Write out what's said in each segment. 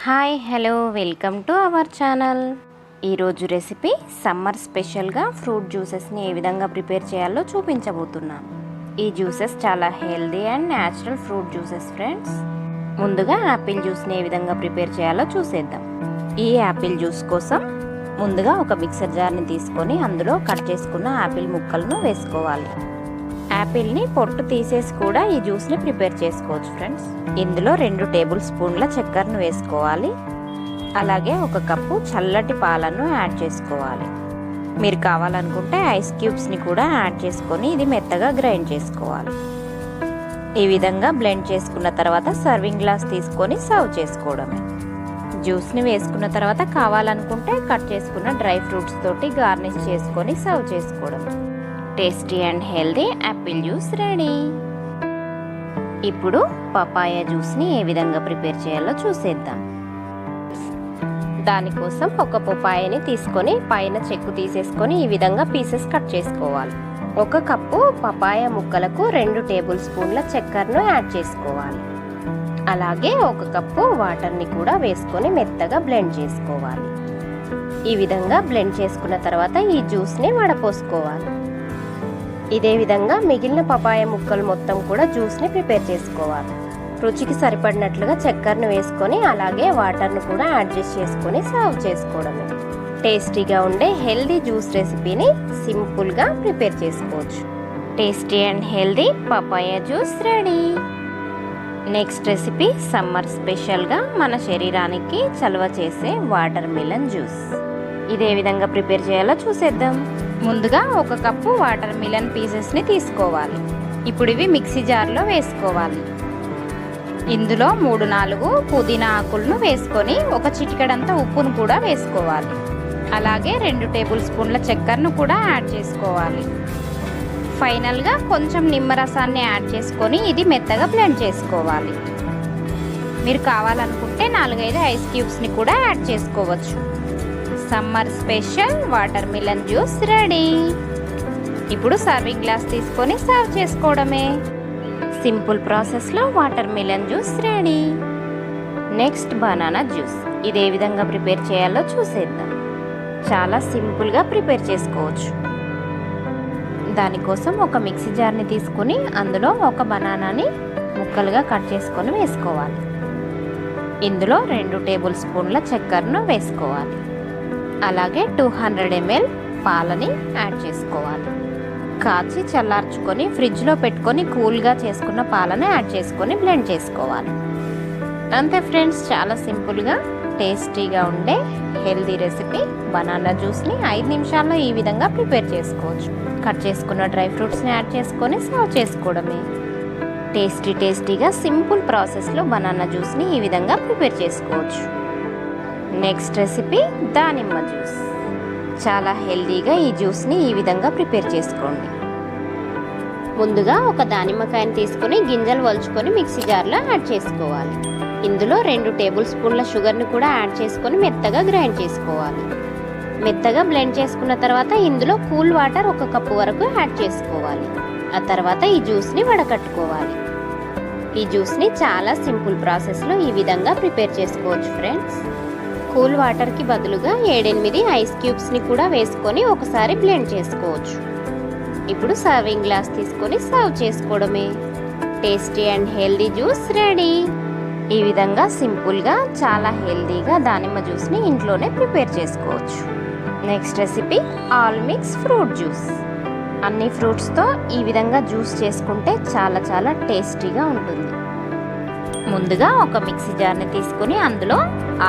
Hi hello welcome to our channel. ఈరోజు recipe summer స్పెషల్గా fruit జ్యూసెస్ని ఏ విధంగా ప్రిపేర్ చేయాలో చూపించబోతున్నాను. ఈ జ్యూసెస్ చాలా healthy and natural fruit juices friends. ముందుగా యాపిల్ జ్యూస్ని ఏ విధంగా ప్రిపేర్ చేయాలో చూసేద్దాం. ఈ యాపిల్ జ్యూస్ కోసం ముందుగా ఒక మిక్సర్ జార్ని తీసుకొని అందులో కట్ చేసుకున్న యాపిల్ ముక్కలను వేసుకోవాలి. యాపిల్ని పొట్టు తీసేసి కూడా ఈ జ్యూస్ని ప్రిపేర్ చేసుకోవచ్చు ఫ్రెండ్స్. ఇందులో 2 టేబుల్ స్పూన్ల చక్కెరను వేసుకోవాలి. అలాగే 1 కప్పు చల్లటి పాలను యాడ్ చేసుకోవాలి. మీరు కావాలనుకుంటే ఐస్ క్యూబ్స్ని కూడా యాడ్ చేసుకొని ఇది మెత్తగా గ్రైండ్ చేసుకోవాలి. ఈ విధంగా బ్లెండ్ చేసుకున్న తర్వాత సర్వింగ్ గ్లాస్ తీసుకొని సర్వ్ చేసుకోవడమే. జ్యూస్ని వేసుకున్న తర్వాత కావాలనుకుంటే కట్ చేసుకున్న డ్రై ఫ్రూట్స్ తోటి గార్నిష్ చేసుకొని సర్వ్ చేసుకోవడమే. Tasty and healthy Apple juice ready. ఇప్పుడు పపాయ జ్యూస్ని ఏ విధంగా ప్రిపేర్ చేయాలో చూసేద్దాం. దానికోసం ఒక పపాయని తీసుకొని పైన చెక్కు తీసేసుకొని ఈ విధంగా పీసెస్ కట్ చేసుకోవాలి. 1 కప్పు పపాయ ముక్కలకు 2 టేబుల్ స్పూన్ల చక్కెరను యాడ్ చేసుకోవాలి. అలాగే 1 కప్పు వాటర్ని కూడా వేసుకొని మెత్తగా బ్లెండ్ చేసుకోవాలి. ఈ విధంగా బ్లెండ్ చేసుకున్న తర్వాత ఈ జ్యూస్ని వడపోసుకోవాలి. ఇదే విధంగా మిగిలిన పపాయ ముక్కలు మొత్తం కూడా జ్యూస్ని ప్రిపేర్ చేసుకోవాలి. రుచికి సరిపడినట్లుగా చక్కెరను వేసుకొని అలాగే వాటర్ను కూడా అడ్జస్ట్ చేసుకొని సర్వ్ చేసుకోవడమే. టేస్టీగా ఉండే హెల్దీ జ్యూస్ రెసిపీని సింపుల్గా ప్రిపేర్ చేసుకోవచ్చు. Tasty and healthy papaya juice ready. Next recipe summer స్పెషల్గా మన శరీరానికి చలువ చేసే వాటర్ మిలన్ జ్యూస్. ఇదే విధంగా ప్రిపేర్ చేయాలో చూసేద్దాం. ముందుగా 1 కప్పు వాటర్ మిలన్ పీసెస్ని తీసుకోవాలి. ఇప్పుడు ఇవి మిక్సీ జార్లో వేసుకోవాలి. ఇందులో 3-4 పుదీనా ఆకులను వేసుకొని 1 చిటికెడంత ఉప్పును కూడా వేసుకోవాలి. అలాగే 2 టేబుల్ స్పూన్ల చక్కెరను కూడా యాడ్ చేసుకోవాలి. ఫైనల్గా కొంచెం నిమ్మరసాన్ని యాడ్ చేసుకొని ఇది మెత్తగా బ్లెండ్ చేసుకోవాలి. మీరు కావాలనుకుంటే 4-5 ఐస్ క్యూబ్స్ని కూడా యాడ్ చేసుకోవచ్చు. Summer special water melon juice ready. ఇప్పుడు సర్వింగ్ గ్లాస్ తీసుకొని సర్వ్ చేసుకోవడమే. సింపుల్ ప్రాసెస్లో water melon juice ready. Next banana juice. ఇదే విధంగా ప్రిపేర్ చేయాలో చూసేద్దాం. చాలా సింపుల్గా ప్రిపేర్ చేసుకోవచ్చు. దానికోసం ఒక మిక్సీ జార్ని తీసుకొని అందులో 1 బనానాని ముక్కలుగా కట్ చేసుకొని వేసుకోవాలి. ఇందులో 2 టేబుల్ స్పూన్ల చక్కెరను వేసుకోవాలి. అలాగే 200 ml పాలని యాడ్ చేసుకోవాలి. కాచి చల్లార్చుకొని ఫ్రిడ్జ్లో పెట్టుకొని కూల్గా చేసుకున్న పాలను యాడ్ చేసుకొని బ్లెండ్ చేసుకోవాలి. అంతే ఫ్రెండ్స్, చాలా సింపుల్గా టేస్టీగా ఉండే హెల్దీ రెసిపీ బనానా జ్యూస్ని 5 నిమిషాల్లో ఈ విధంగా ప్రిపేర్ చేసుకోవచ్చు. కట్ చేసుకున్న డ్రై ఫ్రూట్స్ని యాడ్ చేసుకొని సర్వ్ చేసుకోవడమే. టేస్టీగా సింపుల్ ప్రాసెస్లో బనానా జ్యూస్ని ఈ విధంగా ప్రిపేర్ చేసుకోవచ్చు. నెక్స్ట్ రెసిపీ దానిమ్మ జ్యూస్. చాలా హెల్దీగా ఈ జ్యూస్ని ఈ విధంగా ప్రిపేర్ చేసుకోండి. ముందుగా 1 దానిమ్మకాయని తీసుకొని గింజలు వలుచుకొని మిక్సీ జార్లో యాడ్ చేసుకోవాలి. ఇందులో 2 టేబుల్ స్పూన్ల షుగర్ని కూడా యాడ్ చేసుకొని మెత్తగా గ్రైండ్ చేసుకోవాలి. మెత్తగా బ్లెండ్ చేసుకున్న తర్వాత ఇందులో కూల్ వాటర్ 1 కప్పు వరకు యాడ్ చేసుకోవాలి. ఆ తర్వాత ఈ జ్యూస్ని వడకట్టుకోవాలి. ఈ జ్యూస్ని చాలా సింపుల్ ప్రాసెస్లో ఈ విధంగా ప్రిపేర్ చేసుకోవచ్చు ఫ్రెండ్స్. కూల్ వాటర్కి బదులుగా 7-8 ఐస్ క్యూబ్స్ని కూడా వేసుకొని ఒకసారి బ్లెండ్ చేసుకోవచ్చు. ఇప్పుడు సర్వింగ్ గ్లాస్ తీసుకొని సర్వ్ చేసుకోవడమే. Tasty and healthy juice ready. ఈ విధంగా సింపుల్గా చాలా హెల్దీగా దానిమ్మ జ్యూస్ని ఇంట్లోనే ప్రిపేర్ చేసుకోవచ్చు. Next recipe all mix fruit juice. అన్ని ఫ్రూట్స్తో ఈ విధంగా జ్యూస్ చేసుకుంటే చాలా టేస్టీగా ఉంటుంది. ముందుగా ఒక మిక్సీ జార్ని తీసుకొని అందులో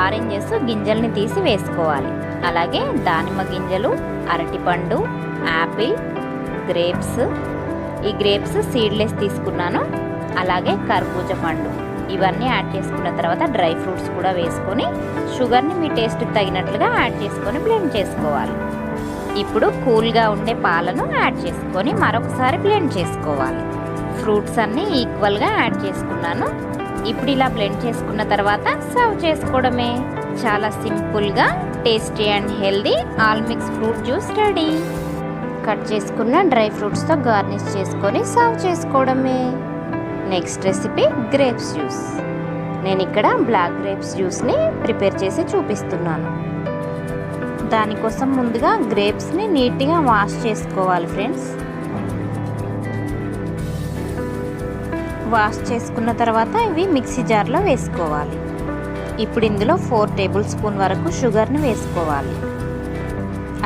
ఆరెంజెస్ గింజల్ని తీసి వేసుకోవాలి. అలాగే దానిమ్మ గింజలు, అరటిపండు, యాపిల్, గ్రేప్స్. ఈ గ్రేప్స్ సీడ్లెస్ తీసుకున్నాను. అలాగే కర్బూజా పండు. ఇవన్నీ యాడ్ చేసుకున్న తర్వాత డ్రై ఫ్రూట్స్ కూడా వేసుకొని షుగర్ని మీ టేస్ట్కి తగినట్లుగా యాడ్ చేసుకొని బ్లెండ్ చేసుకోవాలి. ఇప్పుడు కూల్గా ఉండే పాలను యాడ్ చేసుకొని మరొకసారి బ్లెండ్ చేసుకోవాలి. ఫ్రూట్స్ అన్నీ ఈక్వల్గా యాడ్ చేసుకున్నాను. ఇప్పుడు ఇలా బ్లెండ్ చేసుకున్న తర్వాత సర్వ్ చేసుకోవడమే. చాలా సింపుల్గా tasty and healthy all mix fruit juice ready. Cut చేసుకున్న డ్రై ఫ్రూట్స్తో గార్నిష్ చేసుకొని సర్వ్ చేసుకోవడమే. Next recipe grapes juice. నేను ఇక్కడ బ్లాక్ గ్రేప్స్ జ్యూస్ని ప్రిపేర్ చేసి చూపిస్తున్నాను. దానికోసం ముందుగా గ్రేప్స్ని నీట్గా వాష్ చేసుకోవాలి ఫ్రెండ్స్. వాష్ చేసుకున్న తర్వాత ఇవి మిక్సీ జార్లో వేసుకోవాలి. ఇప్పుడు ఇందులో 4 టేబుల్ స్పూన్ వరకు షుగర్ని వేసుకోవాలి.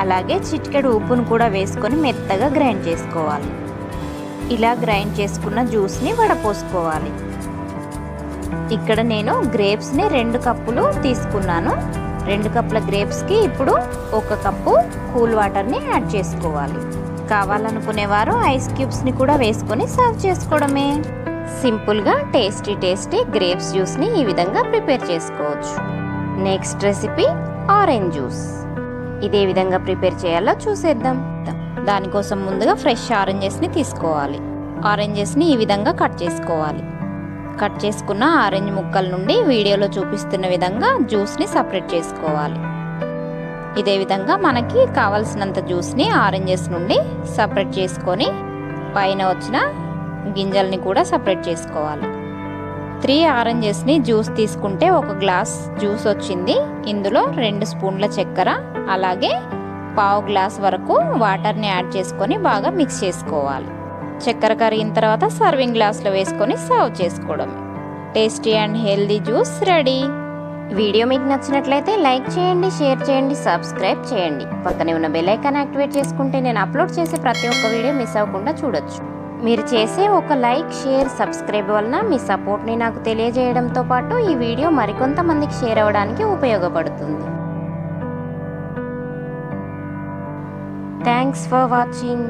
అలాగే చిటికెడు ఉప్పును కూడా వేసుకొని మెత్తగా గ్రైండ్ చేసుకోవాలి. ఇలా గ్రైండ్ చేసుకున్న జ్యూస్ని వడపోసుకోవాలి. ఇక్కడ నేను గ్రేప్స్ని 2 కప్పులు తీసుకున్నాను. 2 కప్పుల గ్రేప్స్కి ఇప్పుడు 1 కప్పు కూల్ వాటర్ని యాడ్ చేసుకోవాలి. కావాలనుకునేవారు ఐస్ క్యూబ్స్ని కూడా వేసుకొని సర్వ్ చేసుకోవడమే. సింపుల్గా టేస్టీ గ్రేప్స్ జ్యూస్ని ఈ విధంగా ప్రిపేర్ చేసుకోవచ్చు. Next recipe orange juice. ఇదే విధంగా ప్రిపేర్ చేయాలో చూసేద్దాం. దానికోసం ముందుగా ఫ్రెష్ ఆరెంజెస్ని తీసుకోవాలి. ఆరెంజెస్ని ఈ విధంగా కట్ చేసుకోవాలి. కట్ చేసుకున్న ఆరెంజ్ ముక్కల నుండి వీడియోలో చూపిస్తున్న విధంగా జ్యూస్ని సపరేట్ చేసుకోవాలి. ఇదే విధంగా మనకి కావలసినంత జ్యూస్ని ఆరెంజెస్ నుండి సపరేట్ చేసుకొని పైన వచ్చిన గింజల్ని కూడా సపరేట్ చేసుకోవాలి. 3 ఆరెంజెస్ని జ్యూస్ తీసుకుంటే 1 గ్లాస్ జ్యూస్ వచ్చింది. ఇందులో 2 స్పూన్ల చక్కెర అలాగే 1/2 గ్లాస్ వరకు వాటర్ని యాడ్ చేసుకొని బాగా మిక్స్ చేసుకోవాలి. చక్కెర కరిగిన తర్వాత సర్వింగ్ గ్లాస్లో వేసుకొని సర్వ్ చేసుకోవడమే. Tasty and healthy juice ready. Video మీకు నచ్చినట్లయితే లైక్ చేయండి, షేర్ చేయండి, సబ్స్క్రైబ్ చేయండి. పక్కనే ఉన్న బెల్ ఐకాన్ యాక్టివేట్ చేసుకుంటే నేను అప్లోడ్ చేసే ప్రతి ఒక్క వీడియో మిస్ అవ్వకుండా చూడొచ్చు. మీరు చేసే ఒక లైక్, షేర్, సబ్స్క్రైబ్ వలన మీ సపోర్ట్ని నాకు తెలియజేయడంతో పాటు ఈ వీడియో మరికొంతమందికి షేర్ అవ్వడానికి ఉపయోగపడుతుంది. Thanks for watching.